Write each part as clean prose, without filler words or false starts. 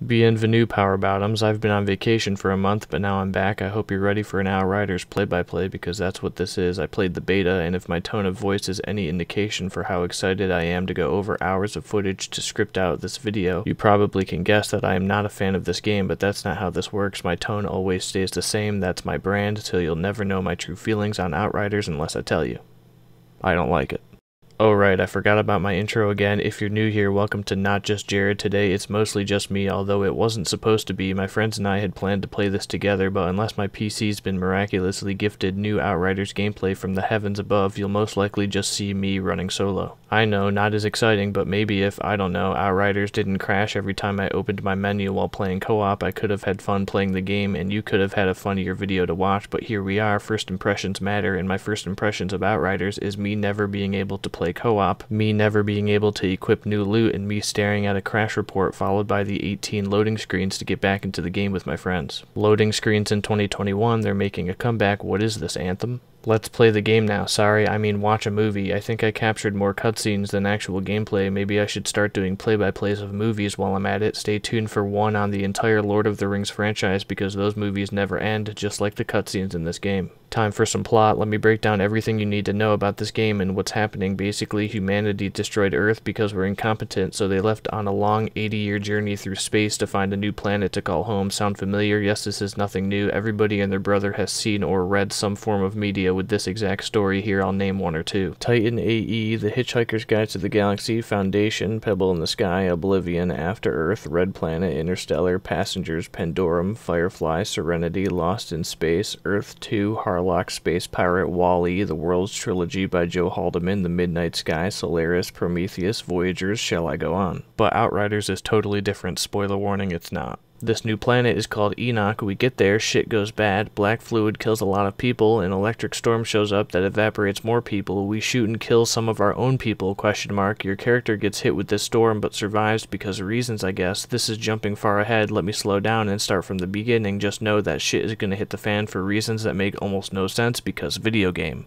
Bienvenue, Power Bottoms. I've been on vacation for a month, but now I'm back. I hope you're ready for an Outriders play-by-play, because that's what this is. I played the beta, and if my tone of voice is any indication for how excited I am to go over hours of footage to script out this video, you probably can guess that I am not a fan of this game, but that's not how this works. My tone always stays the same. That's my brand, till you'll never know my true feelings on Outriders unless I tell you. I don't like it. Oh right, I forgot about my intro again. If you're new here, welcome to Not Just Jared. Today it's mostly just me, although it wasn't supposed to be. My friends and I had planned to play this together, but unless my PC's been miraculously gifted new Outriders gameplay from the heavens above, you'll most likely just see me running solo. I know, not as exciting, but maybe if, I don't know, Outriders didn't crash every time I opened my menu while playing co-op, I could have had fun playing the game, and you could have had a funnier video to watch, but here we are. First impressions matter, and my first impressions of Outriders is me never being able to play co-op, me never being able to equip new loot, and me staring at a crash report followed by the 18 loading screens to get back into the game with my friends. Loading screens in 2021, they're making a comeback. What is this, Anthem? Let's play the game now. Sorry, I mean watch a movie. I think I captured more cutscenes than actual gameplay. Maybe I should start doing play-by-plays of movies while I'm at it. Stay tuned for one on the entire Lord of the Rings franchise, because those movies never end, just like the cutscenes in this game. Time for some plot. Let me break down everything you need to know about this game and what's happening. Basically, humanity destroyed Earth because we're incompetent, so they left on a long 80-year journey through space to find a new planet to call home. Sound familiar? Yes, this is nothing new. Everybody and their brother has seen or read some form of media with this exact story. Here I'll name one or two. Titan AE, The Hitchhiker's Guide to the Galaxy, Foundation, Pebble in the Sky, Oblivion, After Earth, Red Planet, Interstellar, Passengers, Pandorum, Firefly, Serenity, Lost in Space, Earth 2, Harlock, Space Pirate, Wall-E, The World's Trilogy by Joe Haldeman, The Midnight Sky, Solaris, Prometheus, Voyagers, shall I go on? But Outriders is totally different. Spoiler warning, it's not. This new planet is called Enoch. We get there, shit goes bad, black fluid kills a lot of people, an electric storm shows up that evaporates more people, we shoot and kill some of our own people, ? Your character gets hit with this storm but survives because of reasons, I guess. This is jumping far ahead. Let me slow down and start from the beginning. Just know that shit is gonna hit the fan for reasons that make almost no sense, because video game.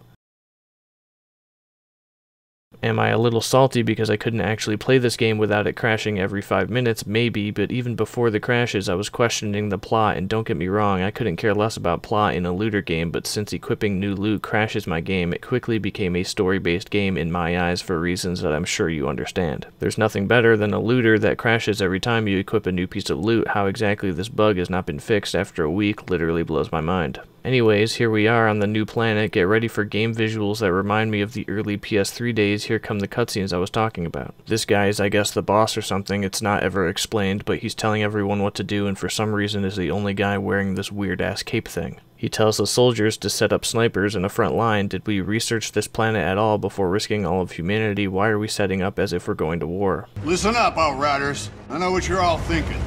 Am I a little salty because I couldn't actually play this game without it crashing every 5 minutes? Maybe, but even before the crashes I was questioning the plot, and don't get me wrong, I couldn't care less about plot in a looter game, but since equipping new loot crashes my game, it quickly became a story-based game in my eyes for reasons that I'm sure you understand. There's nothing better than a looter that crashes every time you equip a new piece of loot. How exactly this bug has not been fixed after a week literally blows my mind. Anyways, here we are on the new planet. Get ready for game visuals that remind me of the early PS3 days. Here come the cutscenes I was talking about. This guy is, I guess, the boss or something. It's not ever explained, but he's telling everyone what to do, and for some reason is the only guy wearing this weird-ass cape thing. He tells the soldiers to set up snipers in a front line. Did we research this planet at all before risking all of humanity? Why are we setting up as if we're going to war? Listen up, Outriders. I know what you're all thinking.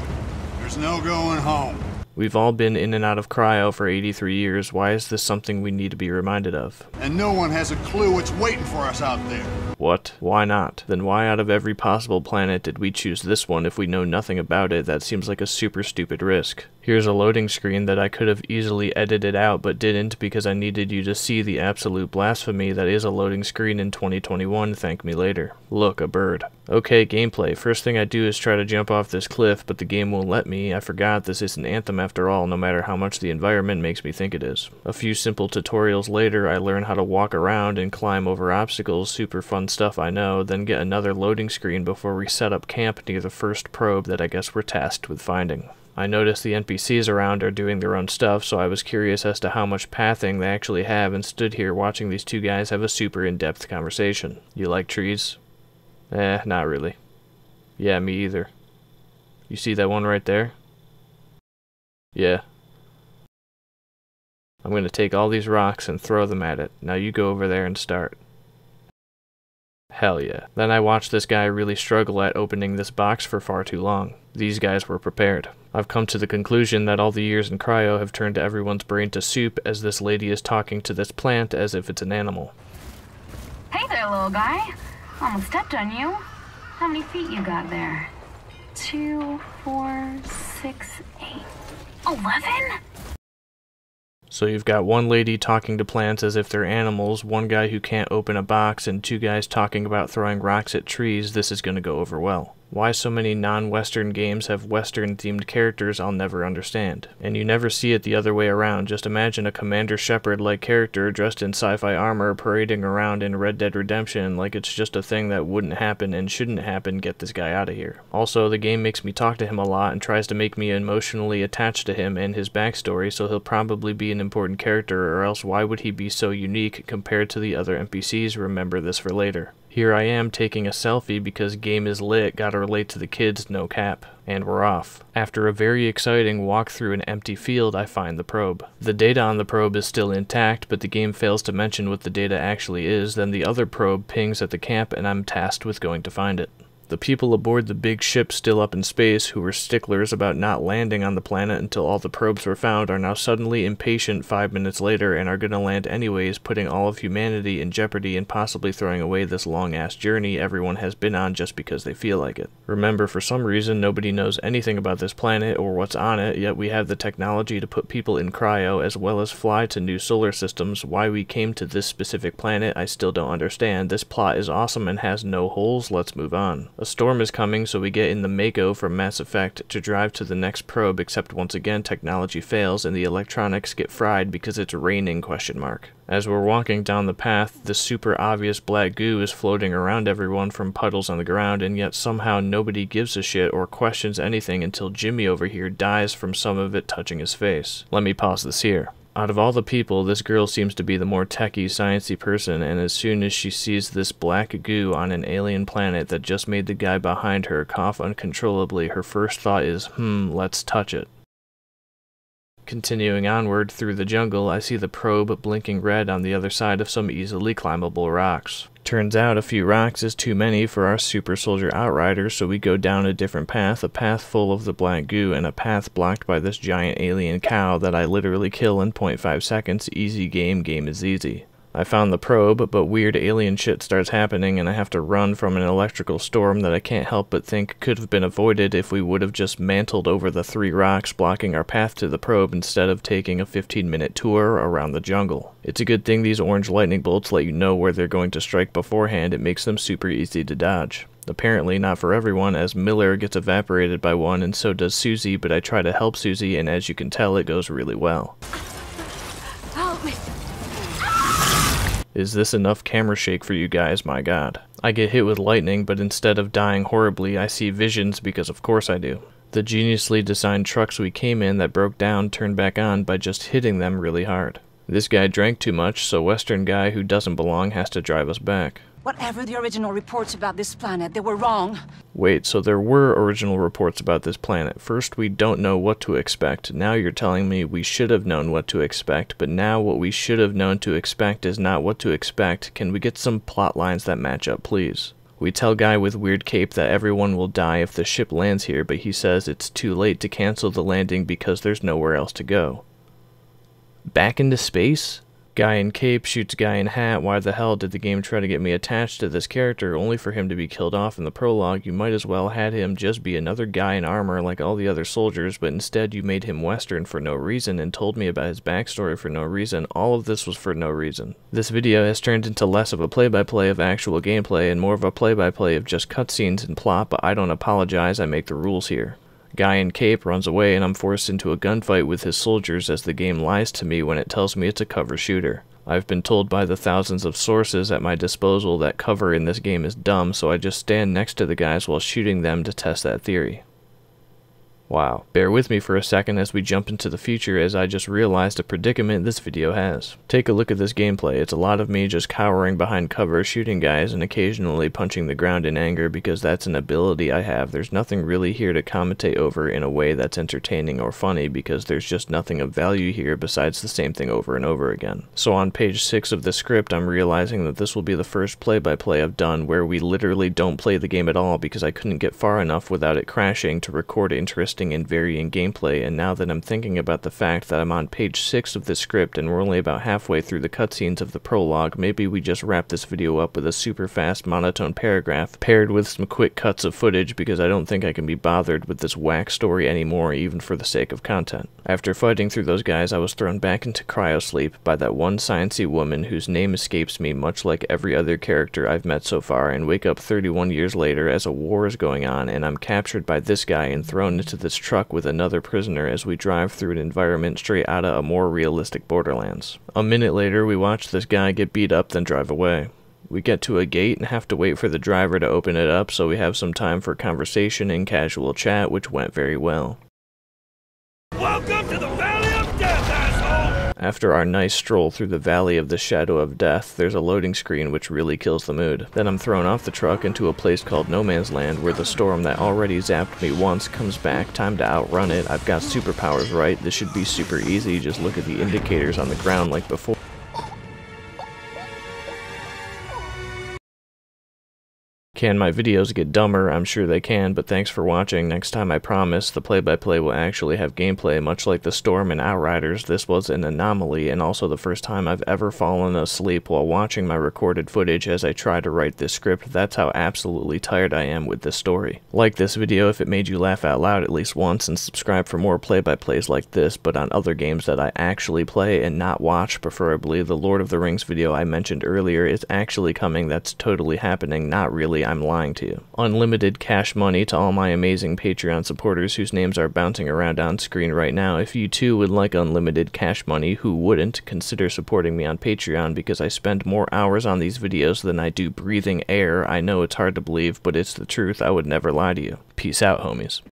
There's no going home. We've all been in and out of cryo for 83 years. Why is this something we need to be reminded of? And no one has a clue what's waiting for us out there. What? Why not? Then why out of every possible planet did we choose this one if we know nothing about it? That seems like a super stupid risk. Here's a loading screen that I could have easily edited out but didn't because I needed you to see the absolute blasphemy that is a loading screen in 2021. Thank me later. Look, a bird. Okay, gameplay. First thing I do is try to jump off this cliff, but the game won't let me. I forgot this isn't Anthem after all, no matter how much the environment makes me think it is. A few simple tutorials later, I learn how to walk around and climb over obstacles. Super fun stuff, I know. Then get another loading screen before we set up camp near the first probe that I guess we're tasked with finding. I noticed the NPCs around are doing their own stuff, so I was curious as to how much pathing they actually have and stood here watching these two guys have a super in-depth conversation. You like trees? Not really. Yeah, me either. You see that one right there? Yeah. I'm gonna take all these rocks and throw them at it. Now you go over there and start. Hell yeah. Then I watched this guy really struggle at opening this box for far too long. These guys were prepared. I've come to the conclusion that all the years in cryo have turned everyone's brain to soup as this lady is talking to this plant as if it's an animal. Hey there, little guy. Almost stepped on you. How many feet you got there? 2, 4, 6, 8, 11? So you've got one lady talking to plants as if they're animals, one guy who can't open a box, and two guys talking about throwing rocks at trees. This is gonna go over well. Why so many non-Western games have Western-themed characters I'll never understand. And you never see it the other way around. Just imagine a Commander Shepard-like character dressed in sci-fi armor parading around in Red Dead Redemption like it's just a thing that wouldn't happen and shouldn't happen. Get this guy out of here. Also, the game makes me talk to him a lot and tries to make me emotionally attached to him and his backstory, so he'll probably be an important character, or else why would he be so unique compared to the other NPCs? Remember this for later. Here I am taking a selfie because game is lit, gotta relate to the kids, no cap. And we're off. After a very exciting walk through an empty field, I find the probe. The data on the probe is still intact, but the game fails to mention what the data actually is. Then the other probe pings at the camp and I'm tasked with going to find it. The people aboard the big ship still up in space, who were sticklers about not landing on the planet until all the probes were found, are now suddenly impatient 5 minutes later and are gonna land anyways, putting all of humanity in jeopardy and possibly throwing away this long-ass journey everyone has been on just because they feel like it. Remember, for some reason, nobody knows anything about this planet or what's on it, yet we have the technology to put people in cryo as well as fly to new solar systems. Why we came to this specific planet, I still don't understand. This plot is awesome and has no holes. Let's move on. A storm is coming, so we get in the Mako from Mass Effect to drive to the next probe, except once again technology fails and the electronics get fried because it's raining ? As we're walking down the path, the super obvious black goo is floating around everyone from puddles on the ground, and yet somehow nobody gives a shit or questions anything until Jimmy over here dies from some of it touching his face. Let me pause this here. Out of all the people, this girl seems to be the more techie, sciencey person, and as soon as she sees this black goo on an alien planet that just made the guy behind her cough uncontrollably, her first thought is, let's touch it. Continuing onward through the jungle, I see the probe blinking red on the other side of some easily climbable rocks. Turns out a few rocks is too many for our super soldier Outriders, so we go down a different path, a path full of the black goo, and a path blocked by this giant alien cow that I literally kill in 0.5 seconds. Easy game is easy. I found the probe, but weird alien shit starts happening and I have to run from an electrical storm that I can't help but think could have been avoided if we would have just mantled over the 3 rocks blocking our path to the probe instead of taking a 15-minute tour around the jungle. It's a good thing these orange lightning bolts let you know where they're going to strike beforehand. It makes them super easy to dodge. Apparently not for everyone, as Miller gets evaporated by one and so does Susie, but I try to help Susie and as you can tell it goes really well. Help me. Is this enough camera shake for you guys? My god. I get hit with lightning, but instead of dying horribly, I see visions because of course I do. The geniusly designed trucks we came in that broke down turned back on by just hitting them really hard. This guy drank too much, so Western guy who doesn't belong has to drive us back. Whatever the original reports about this planet, they were wrong. Wait, so there were original reports about this planet. First, we don't know what to expect. Now you're telling me we should have known what to expect, but now what we should have known to expect is not what to expect. Can we get some plot lines that match up, please? We tell guy with weird cape that everyone will die if the ship lands here, but he says it's too late to cancel the landing because there's nowhere else to go. Back into space? Guy in cape shoots guy in hat. Why the hell did the game try to get me attached to this character only for him to be killed off in the prologue? You might as well had him just be another guy in armor like all the other soldiers, but instead you made him Western for no reason and told me about his backstory for no reason. All of this was for no reason. This video has turned into less of a play-by-play of actual gameplay and more of a play-by-play of just cutscenes and plot, but I don't apologize, I make the rules here. Guy in cape runs away and I'm forced into a gunfight with his soldiers as the game lies to me when it tells me it's a cover shooter. I've been told by the thousands of sources at my disposal that cover in this game is dumb, so I just stand next to the guys while shooting them to test that theory. Wow. Bear with me for a second as we jump into the future as I just realized a predicament this video has. Take a look at this gameplay. It's a lot of me just cowering behind cover, shooting guys, and occasionally punching the ground in anger because that's an ability I have. There's nothing really here to commentate over in a way that's entertaining or funny because there's just nothing of value here besides the same thing over and over again. So on page 6 of the script, I'm realizing that this will be the first play-by-play I've done where we literally don't play the game at all because I couldn't get far enough without it crashing to record interesting interesting and varying gameplay, and now that I'm thinking about the fact that I'm on page 6 of the script and we're only about halfway through the cutscenes of the prologue, maybe we just wrap this video up with a super fast monotone paragraph paired with some quick cuts of footage, because I don't think I can be bothered with this whack story anymore, even for the sake of content. After fighting through those guys, I was thrown back into cryosleep by that one sciencey woman whose name escapes me, much like every other character I've met so far, and wake up 31 years later as a war is going on, and I'm captured by this guy and thrown into this truck with another prisoner as we drive through an environment straight out of a more realistic Borderlands. A minute later, we watch this guy get beat up, then drive away. We get to a gate and have to wait for the driver to open it up, so we have some time for conversation and casual chat, which went very well. Welcome to the Valley of Death, asshole! After our nice stroll through the Valley of the Shadow of Death, there's a loading screen which really kills the mood. Then I'm thrown off the truck into a place called No Man's Land, where the storm that already zapped me once comes back. Time to outrun it. I've got superpowers, right? This should be super easy. Just look at the indicators on the ground like before. Can my videos get dumber? I'm sure they can, but thanks for watching. Next time, I promise, the play-by-play will actually have gameplay. Much like the storm in Outriders, this was an anomaly, and also the first time I've ever fallen asleep while watching my recorded footage as I try to write this script. That's how absolutely tired I am with this story. Like this video if it made you laugh out loud at least once, and subscribe for more play-by-plays like this, but on other games that I actually play and not watch, preferably. The Lord of the Rings video I mentioned earlier is actually coming. That's totally happening. Not really. I'm lying to you. Unlimited cash money to all my amazing Patreon supporters whose names are bouncing around on screen right now. If you too would like unlimited cash money, who wouldn't, consider supporting me on Patreon, because I spend more hours on these videos than I do breathing air. I know it's hard to believe, but it's the truth. I would never lie to you. Peace out, homies.